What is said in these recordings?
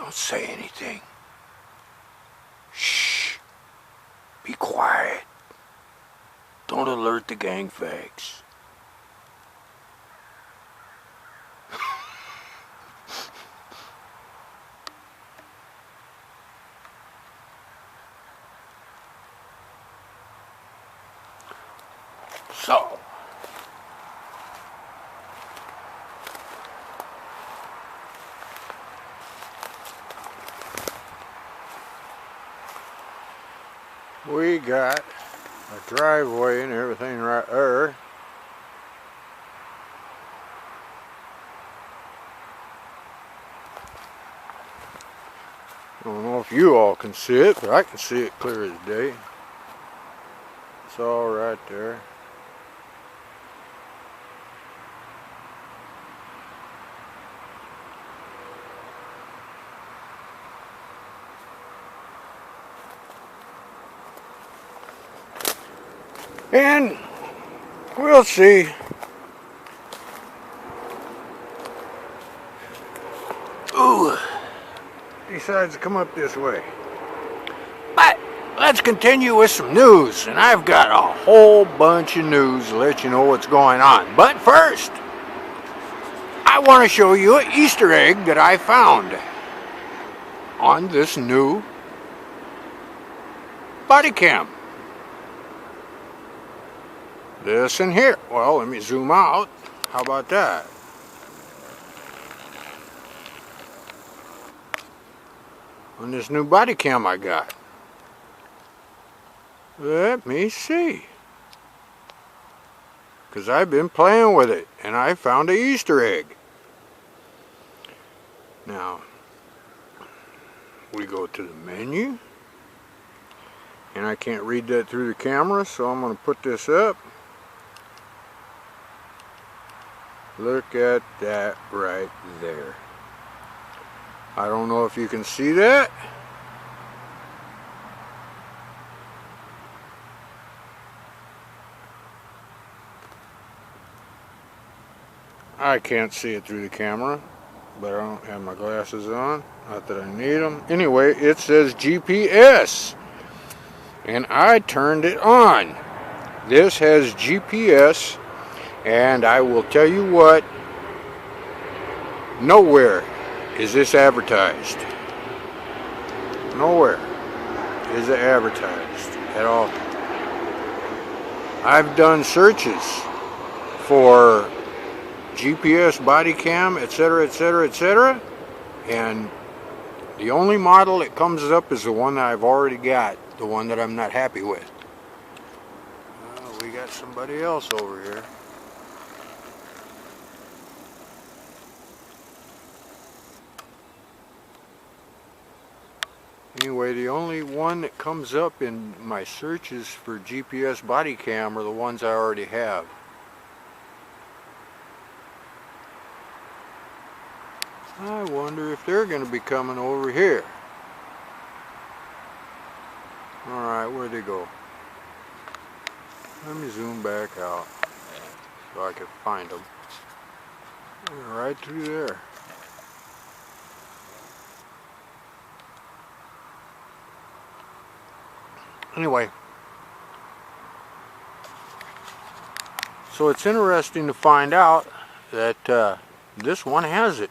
Don't say anything. Shh. Be quiet. Don't alert the gang fags. So, we got a driveway and everything right there. I don't know if you all can see it, but I can see it clear as day. It's all right there. And we'll see. Ooh, decides to come up this way. But let's continue with some news, and I've got a whole bunch of news to let you know what's going on. But first, I want to show you an Easter egg that I found on this new body cam. This in here. Well, let me zoom out. How about that? On this new body cam I got. Let me see. Because I've been playing with it and I found an Easter egg. Now, we go to the menu. And I can't read that through the camera, so I'm going to put this up. Look at that right there. I don't know if you can see that. I can't see it through the camera, but I don't have my glasses on. Not that I need them. Anyway, it says GPS. And I turned it on. This has GPS. And I will tell you what, nowhere is this advertised. Nowhere is it advertised at all. I've done searches for GPS body cam, etc., etc., etc., and the only model that comes up is the one that I've already got, the one that I'm not happy with. We got somebody else over here. Anyway, the only one that comes up in my searches for GPS body cam are the ones I already have. I wonder if they're going to be coming over here. Alright, where'd they go? Let me zoom back out so I can find them. They're right through there. Anyway, so it's interesting to find out that this one has it.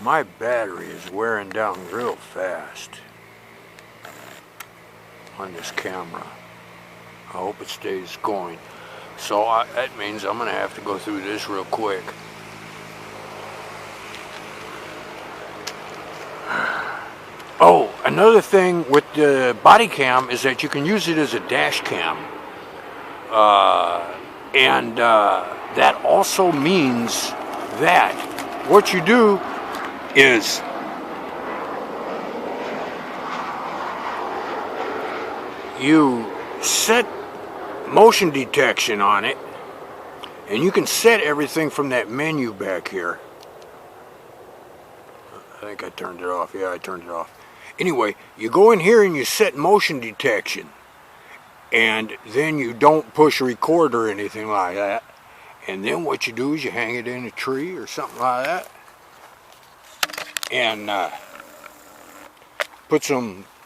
My battery is wearing down real fast on this camera. I hope it stays going. So that means I'm going to have to go through this real quick. Oh, another thing with the body cam is that you can use it as a dash cam. And that also means that what you do is you set motion detection on it, and you can set everything from that menu back here. I think I turned it off. Yeah, I turned it off. Anyway, you go in here and you set motion detection, and then you don't push record or anything like that. And then what you do is you hang it in a tree or something like that, and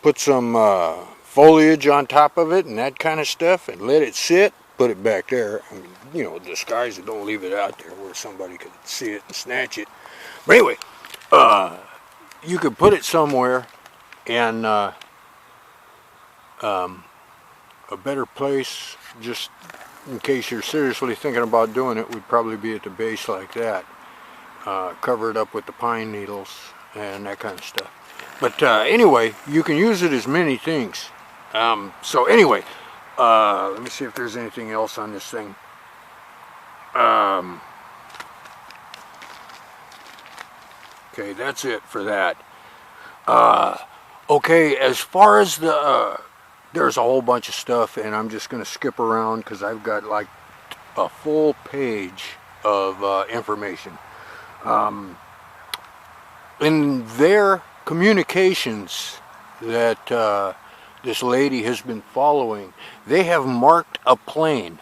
put some foliage on top of it and that kind of stuff, and let it sit. Put it back there. I mean, you know, disguise it. Don't leave it out there where somebody could see it and snatch it. But anyway, you could put it somewhere, and a better place, just in case you're seriously thinking about doing it, would probably be at the base like that. Cover it up with the pine needles and that kind of stuff. But anyway, you can use it as many things. So anyway, let me see if there's anything else on this thing. Okay, that's it for that. Okay, as far as the there's a whole bunch of stuff, and I'm just going to skip around because I've got like a full page of information. In their communications that this lady has been following, they have marked a plane,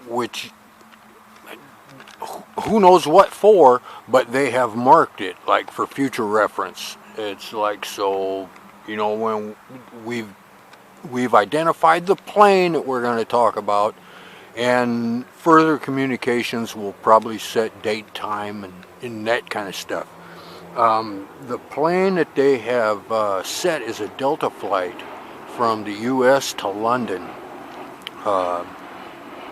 which who knows what for, but they have marked it like for future reference. It's like, so, you know, when we've identified the plane that we're going to talk about, and further communications will probably set date, time, and that kind of stuff. The plane that they have set is a Delta flight from the U.S. to London.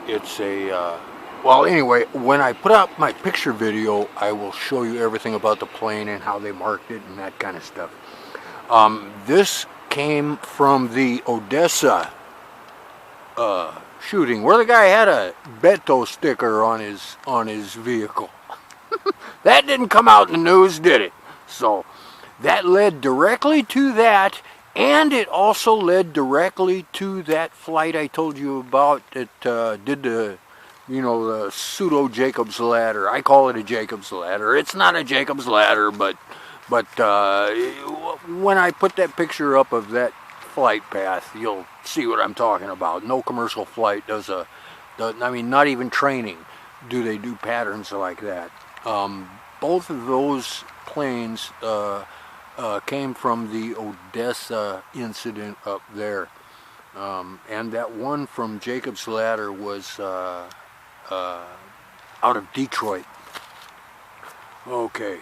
It's a, well, anyway, when I put out my picture video, I will show you everything about the plane and how they marked it and that kind of stuff. This came from the Odessa shooting, where the guy had a Beto sticker on his vehicle. That didn't come out in the news, did it? So that led directly to that, and it also led directly to that flight I told you about that did the, you know, the pseudo Jacob's ladder. I call it a Jacob's ladder. It's not a Jacob's ladder, but when I put that picture up of that flight path, you'll see what I'm talking about. No commercial flight does I mean, not even training do they do patterns like that. Both of those planes came from the Odessa incident up there, and that one from Jacob's Ladder was out of Detroit. Okay,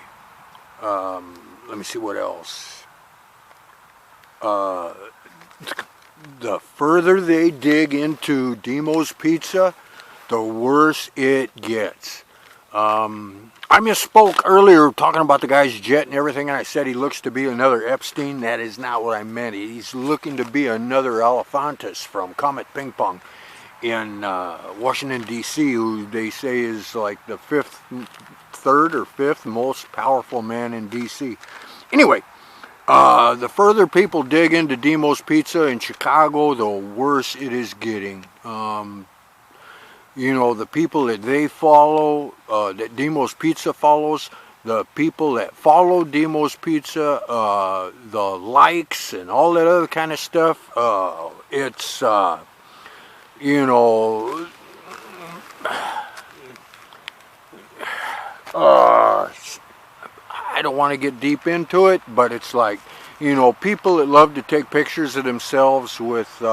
let me see what else. The further they dig into Demo's Pizza, the worse it gets. I misspoke earlier talking about the guy's jet and everything, and I said he looks to be another Epstein. That is not what I meant. He's looking to be another Elephantis from Comet Ping Pong in Washington, D.C., who they say is like the third or fifth most powerful man in D.C. Anyway, the further people dig into Demo's Pizza in Chicago, the worse it is getting. You know, the people that they follow, that Demo's Pizza follows, the people that follow Demo's Pizza, the likes and all that other kind of stuff, it's, you know, I don't want to get deep into it, but it's like, you know, people that love to take pictures of themselves with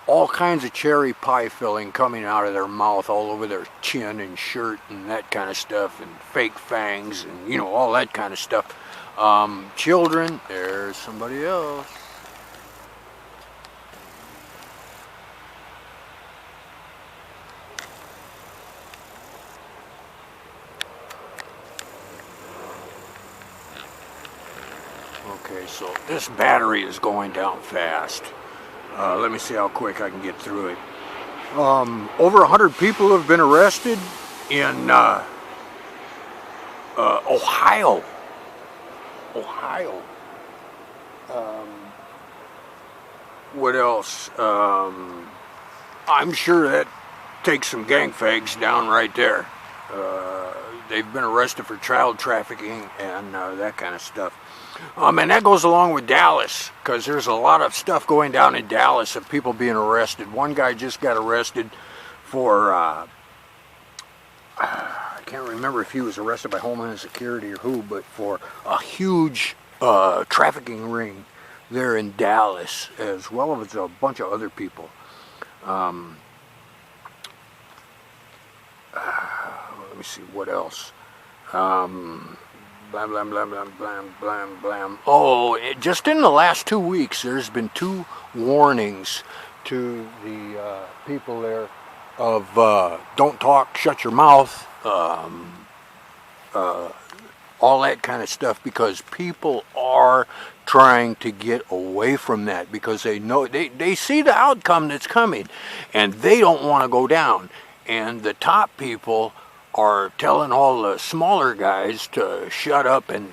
all kinds of cherry pie filling coming out of their mouth, all over their chin and shirt and that kind of stuff, and fake fangs and, you know, all that kind of stuff. Children, there's somebody else. Okay, so this battery is going down fast. Let me see how quick I can get through it. Over 100 people have been arrested in Ohio. What else? I'm sure that takes some gang fags down right there. They've been arrested for child trafficking and that kind of stuff. And that goes along with Dallas, because there's a lot of stuff going down in Dallas of people being arrested. One guy just got arrested for, I can't remember if he was arrested by Homeland Security or who, but for a huge trafficking ring there in Dallas, as well as a bunch of other people. Let me see what else. Blam, blam, blam, blam, blam, blam, blam. Oh, just in the last 2 weeks, there's been 2 warnings to the people there of don't talk, shut your mouth, all that kind of stuff, because people are trying to get away from that because they know they see the outcome that's coming and they don't want to go down. And the top people are telling all the smaller guys to shut up and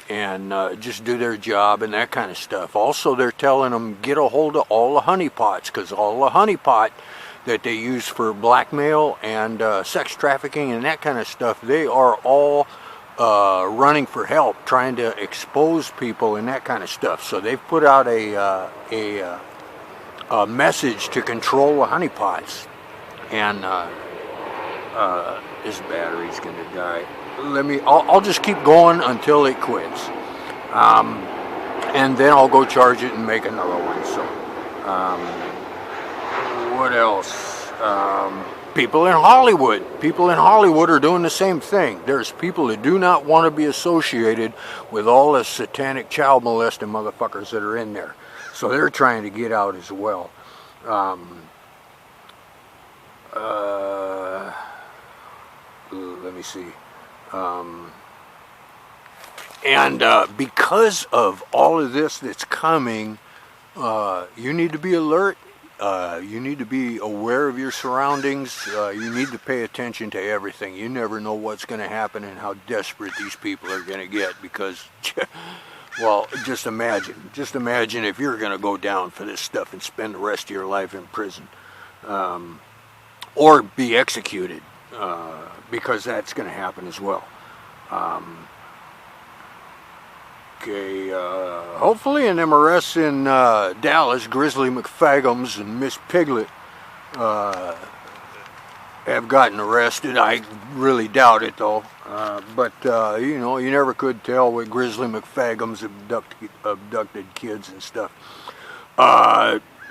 just do their job and that kind of stuff. Also, they're telling them get a hold of all the honeypots, because all the honeypot that they use for blackmail and sex trafficking and that kind of stuff, they are all running for help, trying to expose people and that kind of stuff. So they've put out a message to control the honeypots. And this battery's gonna die. I'll just keep going until it quits, and then I'll go charge it and make another one. So what else? People in Hollywood are doing the same thing. There's people that do not want to be associated with all the satanic child molesting motherfuckers that are in there, so they're trying to get out as well. Let me see. Because of all of this that's coming, you need to be alert. You need to be aware of your surroundings. You need to pay attention to everything. You never know what's going to happen and how desperate these people are going to get, because, well, just imagine if you're going to go down for this stuff and spend the rest of your life in prison, or be executed, because that's going to happen as well. Okay, hopefully an MRS in Dallas, Grizzly McFagums and Miss Piglet have gotten arrested. I really doubt it, though. But you know, you never could tell with Grizzly McFagums abducted kids and stuff.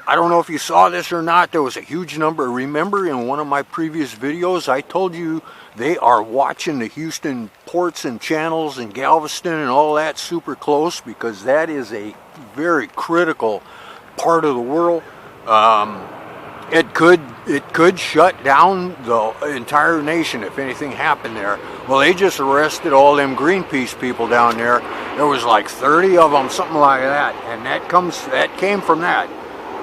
I don't know if you saw this or not. There was a huge number. Remember in one of my previous videos, I told you they are watching the Houston ports and channels and Galveston and all that super close, because that is a very critical part of the world. It could shut down the entire nation if anything happened there. Well, they just arrested all them Greenpeace people down there. There was like 30 of them, something like that, and that came from that.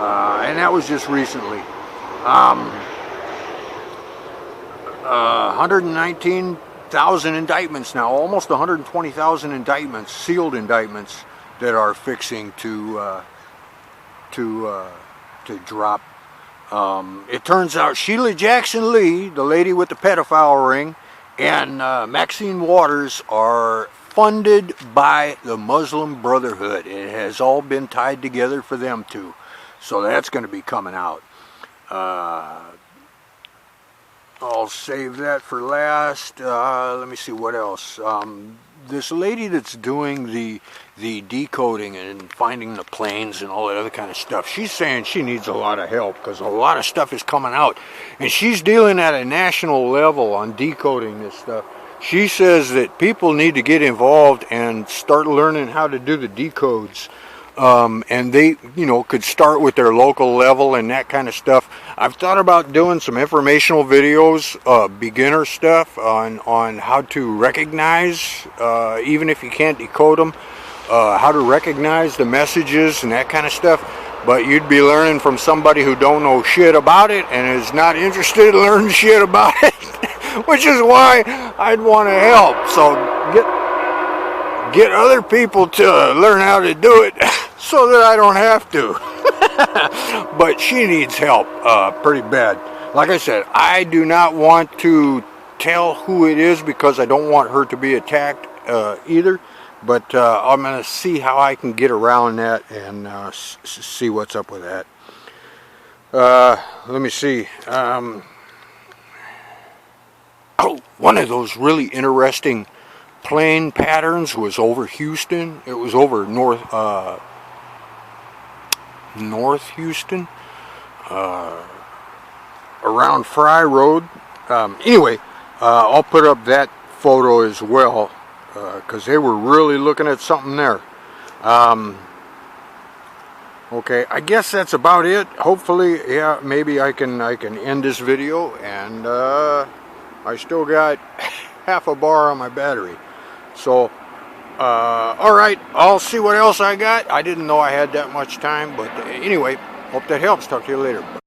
And that was just recently. 119,000 indictments now, almost 120,000 indictments, sealed indictments, that are fixing to drop. It turns out Sheila Jackson Lee, the lady with the pedophile ring, and Maxine Waters are funded by the Muslim Brotherhood. It has all been tied together for them too. So that's going to be coming out. I'll save that for last. Let me see what else. This lady that's doing the decoding and finding the planes and all that other kind of stuff, she's saying she needs a lot of help because a lot of stuff is coming out. And she's dealing at a national level on decoding this stuff. She says that people need to get involved and start learning how to do the decodes. And they, you know, could start with their local level and that kind of stuff. I've thought about doing some informational videos, beginner stuff on how to recognize, even if you can't decode them, how to recognize the messages and that kind of stuff. But you'd be learning from somebody who don't know shit about it and is not interested in learning shit about it, which is why I'd want to help. So get other people to learn how to do it so that I don't have to. But she needs help pretty bad. Like I said, I do not want to tell who it is because I don't want her to be attacked either. But I'm going to see how I can get around that and see what's up with that. Let me see. Oh, one of those really interesting plane patterns was over Houston. It was over North Houston, around Fry Road. Anyway, I'll put up that photo as well, because they were really looking at something there. Okay, I guess that's about it. Hopefully, yeah, maybe I can end this video, and I still got half a bar on my battery. So, alright, I'll see what else I got. I didn't know I had that much time, but anyway, hope that helps. Talk to you later.